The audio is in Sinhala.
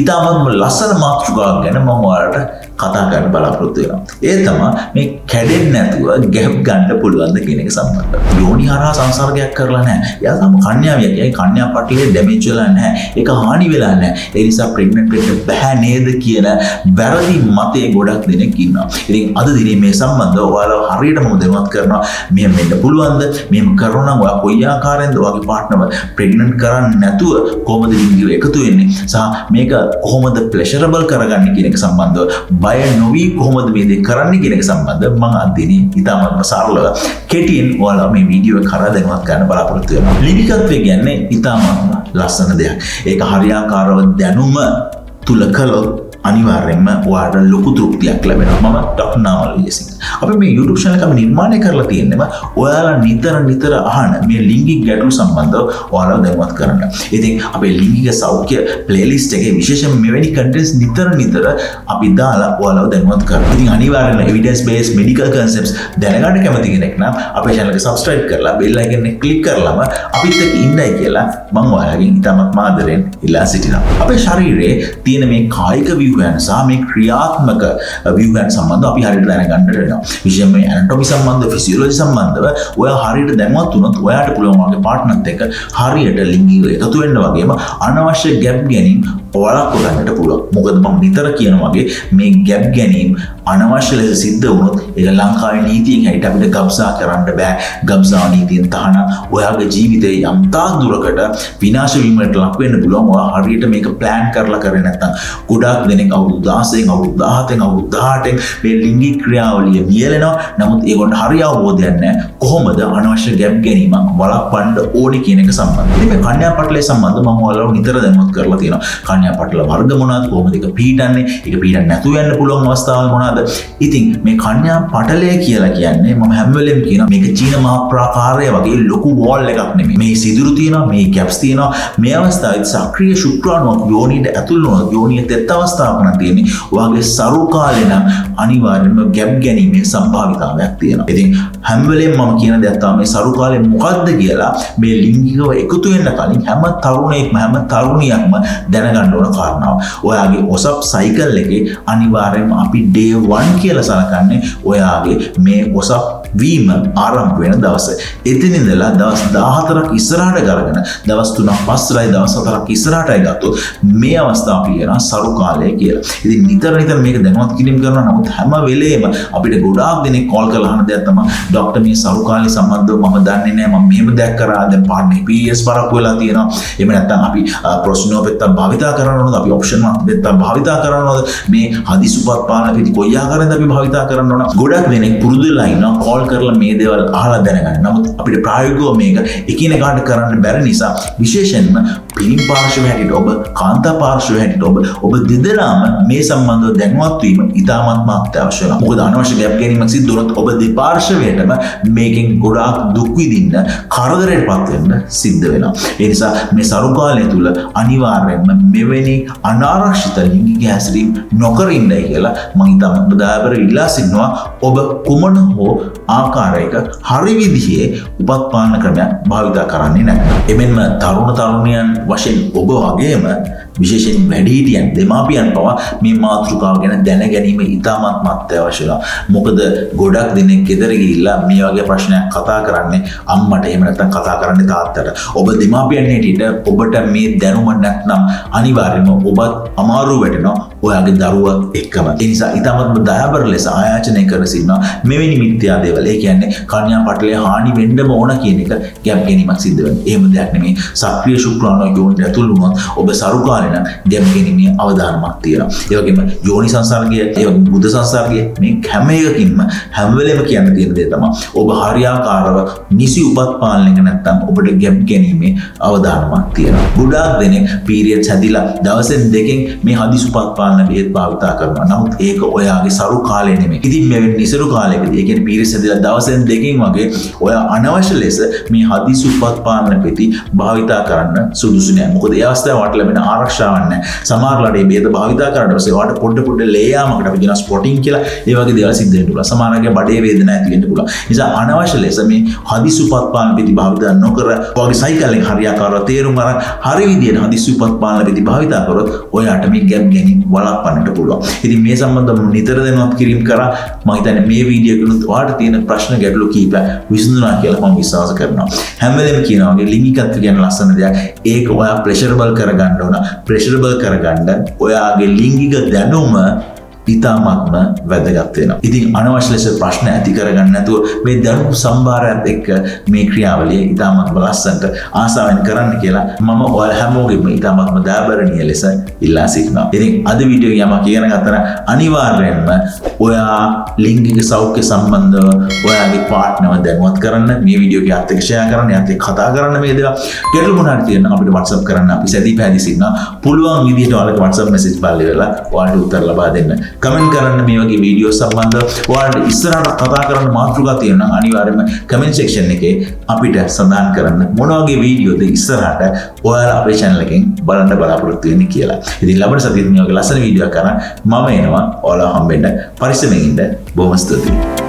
ඉතාමත්ම ලස්සන මාතෘකාවක් ගැන මම ඔයාලට කතා කරන්න බලාපොරොත්තු වෙනවා. ඒ තමයි මේ කැඩෙන්නේ නැතුව ගැප් ගන්න පුළුවන්ද කියන එක සම්බන්ධව. යෝනි හරහා සංසර්ගයක් කරලා නැහැ. එයා තම කන්‍යාවියක්. ඒ කන්‍යා පටලේ ඩැමේජ් වෙලා නැහැ. ඒක හානි වෙලා නැහැ. ඒ නිසා ප්‍රෙග්නන්ට් වෙන්න බෑ නේද කියන වැරදි මතයේ ගොඩක් දෙනෙක් ඉන්නවා. ඉතින් අද දිනේ මේ සම්බන්ධව ඔයාලා හරියටම දැනුවත් කරනවා. මෙහෙම වෙන්න පුළුවන්ද? මෙහෙම කරනවා නම් ඔයා කොයි ආකාරයෙන්ද ඔයාගේ පාර්ට්නර්ව ප්‍රෙග්නන්ට් කරන්නේ නැතුව කොහොමද ලිංගිකව එකතු වෙන්නේ? සහ මේක කොහොමද ප්ලෙෂරබල් කරගන්නේ කියන එක සම්බන්ධව බය නොවි කොහොමද මේ දේ කරන්නේ කියන එක සම්බන්ධව මම අද දිනේ ඉතාමත්ම සරලව කෙටියෙන් ඔයාලා මේ වීඩියෝ එක කරා දැනුවත් ගන්න බලාපොරොත්තු වෙනවා. ලිංගිකත්වය කියන්නේ ඉතාමත්ම ලස්සන දෙයක්. ඒක හරියාකාරව දැනුම තුල කළොත් අනිවාර්යෙන්ම ඔයාලට ලොකු තෘප්තියක් ලැබෙනවා. මම ඩොක්ටර් නාමල් විජේසිංහ. අපි මේ YouTube channel එක අපි නිර්මාණය කරලා තියෙන්නම ඔයාලා නිතර අහන මේ ලිංගික ගැටලු සම්බන්ධව ඔයාලා දැනුවත් කරන්න. ඉතින් අපේ ලිංගික සෞඛ්‍ය playlist එකේ විශේෂයෙන්ම මෙවැනි contents නිතර අපි දාලා ඔයාලව දැනුවත් කරනවා. ඉතින් අනිවාර්යෙන්ම evidence based medical concepts දැනගන්න කැමති කෙනෙක් නම් අපේ channel එක subscribe කරලා bell icon එක click කරලාම අපිත් එක්ක ඉන්නයි කියලා මම ඔයාලගෙන් ඉතාමත් ආදරෙන් ඉල්ලා සිටිනවා. අපේ ශරීරයේ තියෙන මේ කායික ව්‍යුහයන් සහ මේ ක්‍රියාත්මක ව්‍යුහයන් සම්බන්ධව අපි හරියට දැනගන්න වෙනවා. විශේෂයෙන්ම ඇනටොමි සම්බන්ධ ෆිසියොලොජි සම්බන්ධව ඔයා හරියට දැනුවත් වුණොත් ඔයාට පුළුවන් වගේ පාර්ට්නර්ත් එක්ක හරියට ලිංගිකව එකතු වෙන්න වගේම අනවශ්‍ය ගැප් ගැනීම වළක්ව ගන්නට පුළුවන්. මොකද මම නිතර කියන වගේ මේ ගැප් ගැනීම අනවශ්‍ය ලෙස සිද්ධ වුණොත් ඒක ලංකාවේ නීතියෙන් හැටියට අපිට ගබ්සා කරන්න බෑ. ගබ්සා නීතියෙන් තහනම් ඔයාගේ ජීවිතේ යම් තාක් දුරකට විනාශ වීමකට ලක් වෙන්න පුළුවන්. ඔයා හරියට මේක ප්ලෑන් කරලා කරේ නැත්නම් ගොඩාක් දෙනෙක් අවුරුදු 16න් අවුරුදු 17න් අවුරුදු 18න් මේ ලිංගික ක්‍රියාවලිය වියලෙනවා. නමුත් ඒගොල්ලන්ට හරිය අවබෝධයක් නැහැ කොහොමද අනවශ්‍ය ගැප් ගැනීමක් වළක්වන්න ඕනේ කියන එක සම්බන්ධව. ඉතින් මේ කන්‍යා පටලය සම්බන්ධව මම ඔයාලට නිතර දැනුවත් කරලා තියෙනවා. කන්‍යා පටල වර්ග මොනවාද? කොහොමද ඒක පීඩන්නේ? ඒක පීඩන්න නැතුව යන්න පුළුවන් අවස්ථාවල් මොනවාද? ඉතින් මේ කන්‍යා පටලය කියලා කියන්නේ මම හැම වෙලෙම කියනවා මේක චීන මහා ප්‍රාකාරය වගේ ලොකු වෝල් එකක් නෙමෙයි. මේ සිදුරු තියෙනවා, මේ ගැප්ස් තියෙනවා. මේ අවස්ථාවේදී සක්‍රීය ශුක්‍රාණුවක් යෝනියට ඇතුල් වුණොත් යෝනිය තෙත් අවස්ථාවක් නම් තියෙන්නේ. ඔයාගේ සරු කාලේ නම් අනිවාර්යයෙන්ම ගැප් ගැනීමේ සම්භාවිතාවයක් තියෙනවා. ඉතින් හැම වෙලෙම මම කියන දෙයක් තමයි මේ සරු කාලේ මොකද්ද කියලා මේ ලිංගිකව එකතු වෙන්න කලින් හැම තරුණයෙක්ම හැම තරුණියක්ම දැනගන්න ඕන කාරණාව. ඔයාගේ ඔසප් සයිකල් එකේ අනිවාර්යයෙන්ම අපි day 1 කියලා සලකන්නේ ඔයාගේ මේ ඔසප් වීම ආරම්භ වෙන දවස. එතන ඉඳලා දවස් 14ක් ඉස්සරහට ගලගෙන දවස් 3ක් පස්සරයි දවස් 4ක් ඉස්සරහටයි ගත්තොත් මේ අවස්ථාව අපි කියනවා සරු කාලය කියලා. ඉතින් නිතර මේක දැනුවත් කිරීම කරනවා. නමුත් හැම වෙලේම අපිට ගොඩාක් දෙනෙක් කෝල් කරලා අහන දෙයක් තමයි ડોක්ටර් මේ සරු කාලය සම්බන්ධව මම දන්නේ නැහැ. මම මෙහෙම දෙයක් කරා. දැන් පාර්ට්නර් PES පරක්කු වෙලා තියෙනවා. එහෙම නැත්නම් අපි ප්‍රොස්ටිනෝපෙත්ත භාවිතා කරනවද? අපි ඔප්ෂන් පෙත්ත භාවිතා කරනවද? මේ හදිසුපත් පාන පිටි කොයි ආකාරයෙන්ද අපි භාවිතා කරන්න ඕන? ගොඩක් දෙනෙක් පුරුදු වෙලා ඉන්නවා කෝල් කරලා මේ දේවල් අහලා දැනගන්න. නමුත් අපිට ප්‍රායෝගිකව මේක එකිනෙකාට කරන්න බැරි නිසා විශේෂයෙන්ම පිළිම් පාර්ශ්වය හැටියට ඔබ කාන්තා පාර්ශ්වය හැටියට ඔබ දෙදෙනාම මේ සම්බන්ධව දැනුවත් වීම ඉතාමත්ම අත්‍යවශ්‍ය වෙනවා. මොකද අනවශ්‍ය ගැප් ගැනීමක් සිද්ධ වුණොත් ඔබ දෙපාර්ශ්වයටම මේකෙන් ගොඩාක් දුක් විඳින්න කරදරයටපත් වෙන්න සිද්ධ වෙනවා. ඒ නිසා මේ සරු කාලය තුල අනිවාර්යයෙන්ම මෙවැනි අනාරක්ෂිත ලිංගික හැසිරීම් නොකර ඉන්නයි කියලා මම ඉතාමත් දයාබර ඉල්ලා සිටිනවා. ඔබ කුමන හෝ ආකාරයක හරි විදිහේ උපත්පාදන ක්‍රමයක් භාවිත කරන්නේ නැහැ. එමෙන්ම තරුණියන් වශයෙන් ඔබ වගේම විශේෂයෙන් වැඩිහිටියන් දෙමාපියන් පවා මේ මාතෘකාව ගැන දැන ගැනීම ඉතාමත් අත්‍යවශ්‍යයි. මොකද ගොඩක් දෙනෙක් ගෙදර ගිහිල්ලා මේ වගේ ප්‍රශ්නයක් කතා කරන්නේ අම්මට එහෙම නැත්නම් කතා කරන්නේ තාත්තට. ඔබ දෙමාපියන් හැටියට ඔබට මේ දැනුම නැත්නම් අනිවාර්යයෙන්ම ඔබත් අමාරු වෙනවා ඔයාගේ දරුවා එක්කම. ඒ නිසා ඉතාමත් දයාබර ලෙස ආයාචනය කර සිටිනවා මෙවැනි මිත්‍යා දේවල්. ඒ කියන්නේ කන්‍යා පටලය හානි වෙන්නම ඕන කියන එක ගැප් ගැනීමක් සිද්ධ වෙනවා. එහෙම දෙයක් නෙමෙයි. සක්‍රීය ශුක්‍රාණු යෝනියට ඇතුල් වුණොත් ඔබ සරු කාලේ නම් ගැප් ගැනීමේ අවධානමක් තියෙනවා. ඒ වගේම යෝනි සංසර්ගය, ඒ වගේම බුද්ධ සංසර්ගය මේ හැම එකකින්ම හැම වෙලෙම කියන්න තියෙන දේ තමයි ඔබ හරියාකාරව නිසි උපත් පාලනයක නැත්නම් ඔබට ගැප් ගැනීමේ අවධානමක් තියෙනවා. ගොඩාක් දෙනෙක් පීරියඩ්ස් හැදිලා දවසෙන් දෙකෙන් මේ හදිසි උපත් පාලන බෙහෙත් භාවිතා කරනවා. නමුත් ඒක ඔයාගේ සරු කාලේ නෙමෙයි. ඉතින් මෙවැනි නිසරු කාලයකදී, ඒ කියන්නේ පීරිසෙදලා දවසෙන් දෙකකින් වගේ ඔයා අනවශ්‍ය ලෙස මේ හදිසි උපත් පාලන පෙති භාවිතා කරන්න සුදුසු නෑ. මොකද ඒ අවස්ථාවට ලැබෙන ආරක්ෂාවක් නෑ. සමහරවිට මේ බෙහෙත භාවිතා කරනකොට පස්සේ ඔයාට පොඩ ලේයාමකට අපි කියන ස්පොටින් කියලා ඒ වගේ දේවල් සිද්ධ වෙන්න පුළුවන්. සමහරවිට බඩේ වේදනාවක් ඇති වෙන්න පුළුවන්. නිසා අනවශ්‍ය ලෙස මේ හදිසි උපත් පාලන පෙති භාවිතා නොකර ඔයාගේ සයිකල් එක හරියාකාරව තේරුම් අරන් හරි විදියට හදිසි උපත් පාලන පෙති භාවිතා කරොත් ඔයාට මේ ගැප් ගැනීම වළක්වන්නට පුළුවන්. ඉතින් මේ සම්බන්ධව නිතර දැනුවත් කිරීම කරා මම හිතන්නේ මේ වීඩියෝ එකනොත් ඔයාට තියෙන ප්‍රශ්න ගැටලු කීපයක් විසඳුණා කියලා මම විශ්වාස කරනවා. හැම වෙලෙම කියනවා වගේ ලිංගිකත්ව කියන ලස්සන දෙයක්. ඒක ඔයා ප්‍රෙෂරබල් කරගන්න ඕන. ප්‍රෙෂරබල් කරගන්න ඔයාගේ ලිංගික දැනුම ඉතාමත්ම වැදගත් වෙනවා. ඉතින් අනවශ්‍ය ලෙස ප්‍රශ්න ඇති කරගන්න නැතුව මේ දැනුම් සම්භාරයත් එක්ක මේ ක්‍රියාවලිය ඉතාමත්ම ලස්සනට ආසාවෙන් කරන්න කියලා මම ඔයාලා හැමෝගෙම ඉතාමත්ම දාබරණීය ලෙස ඉල්ලා සිටිනවා. ඉතින් අද වීඩියෝ එක මම කියන ගතන අනිවාර්යයෙන්ම ඔයා ලිංගික සෞඛ්‍ය සම්බන්ධව ඔයාගේ පාර්ට්නර්ව දැනුවත් කරන්න, මේ වීඩියෝ එක යාත් එක්ක ෂෙයා කරන්න, යාත් එක්ක කතා කරන්න. මේ දේවල් ගැටලු මොනවාද තියෙනවා අපිට WhatsApp කරන්න. අපි සැදී පැහැදී සිටිනවා. පුළුවන් විදිහට ඔයාලට WhatsApp message බලලා ඉවරලා ඔයාලට උත්තර ලබා දෙන්න. කමෙන්ට් කරන්න මේ වගේ වීඩියෝ සම්බන්ධව ඔයාලට ඉස්සරහට කතා කරන්න මාතෘකා තියෙනවා නම් අනිවාර්යයෙන්ම කමෙන්ට් සෙක්ෂන් එකේ අපිට සඳහන් කරන්න මොන වගේ වීඩියෝද ඉස්සරහට ඔයාලා අපේ channel එකෙන් බලන්න බලාපොරොත්තු වෙන්නේ කියලා. ඉතින් ලබන සතියේ මේ වගේ ලස්සන වීඩියෝ එකක් කරන් මම එනවා ඔයාලා හම්බෙන්න පරිස්සමෙන් ඉන්න. බොහොම ස්තුතියි.